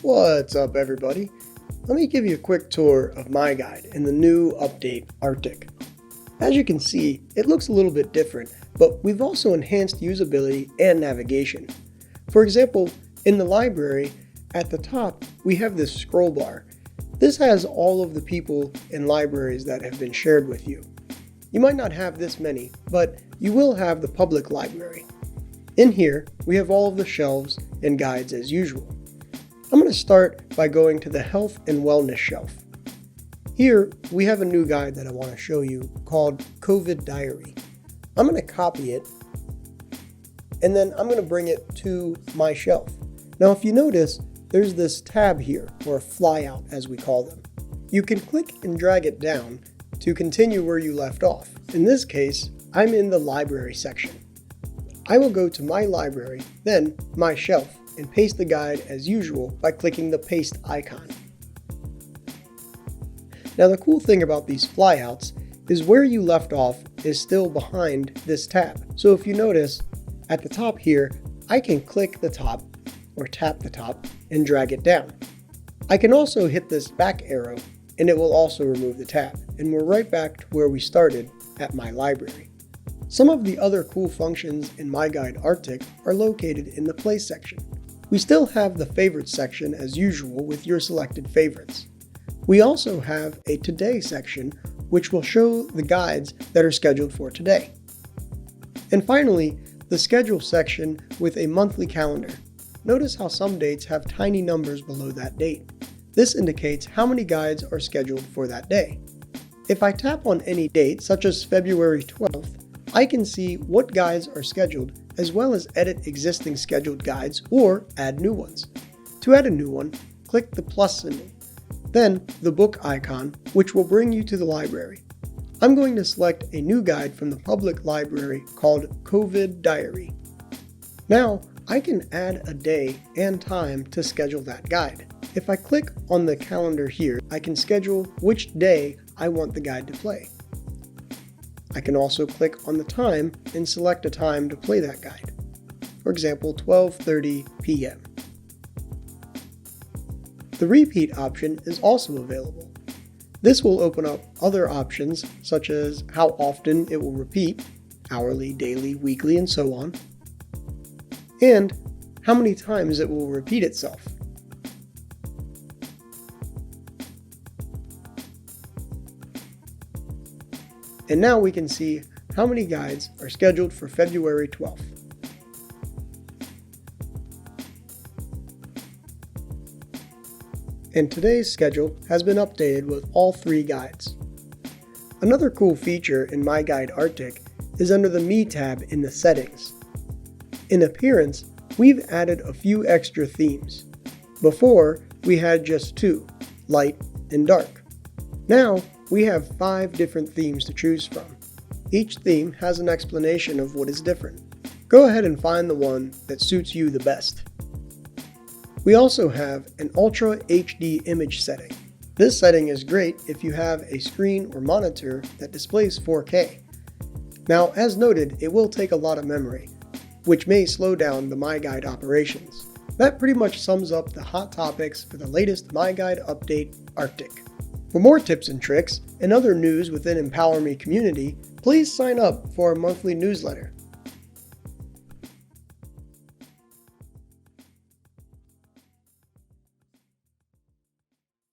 What's up, everybody? Let me give you a quick tour of MyGuide in the new update Arctic. As you can see, it looks a little bit different, but we've also enhanced usability and navigation. For example, in the library, at the top, we have this scroll bar. This has all of the people in libraries that have been shared with you. You might not have this many, but you will have the public library. In here, we have all of the shelves and guides as usual. I'm going to start by going to the Health and Wellness shelf. Here, we have a new guide that I want to show you called COVID Diary. I'm going to copy it, and then I'm going to bring it to my shelf. Now, if you notice, there's this tab here, or a flyout as we call them. You can click and drag it down to continue where you left off. In this case, I'm in the library section. I will go to my library, then my shelf, and paste the guide as usual by clicking the paste icon. Now the cool thing about these flyouts is where you left off is still behind this tab. So if you notice at the top here, I can click the top or tap the top and drag it down. I can also hit this back arrow and it will also remove the tab, and we're right back to where we started at my library. Some of the other cool functions in MyGuide Arctic are located in the Place section. We still have the Favorites section as usual with your selected favorites. We also have a Today section which will show the guides that are scheduled for today. And finally, the Schedule section with a monthly calendar. Notice how some dates have tiny numbers below that date. This indicates how many guides are scheduled for that day. If I tap on any date, such as February 12th, I can see what guides are scheduled, as well as edit existing scheduled guides or add new ones. To add a new one, click the plus symbol, then the book icon, which will bring you to the library. I'm going to select a new guide from the public library called COVID Diary. Now, I can add a day and time to schedule that guide. If I click on the calendar here, I can schedule which day I want the guide to play. I can also click on the time and select a time to play that guide. For example, 12:30 p.m. The repeat option is also available. This will open up other options such as how often it will repeat, hourly, daily, weekly, and so on, and how many times it will repeat itself. And now we can see how many guides are scheduled for February 12th. And today's schedule has been updated with all 3 guides. Another cool feature in MyGuide Arctic is under the Me tab in the settings. In appearance, we've added a few extra themes. Before, we had just 2, light and dark. Now, we have 5 different themes to choose from. Each theme has an explanation of what is different. Go ahead and find the one that suits you the best. We also have an Ultra HD image setting. This setting is great if you have a screen or monitor that displays 4K. Now, as noted, it will take a lot of memory, which may slow down the MyGuide operations. That pretty much sums up the hot topics for the latest MyGuide Update Arctic. For more tips and tricks and other news within Empower Me community, please sign up for our monthly newsletter.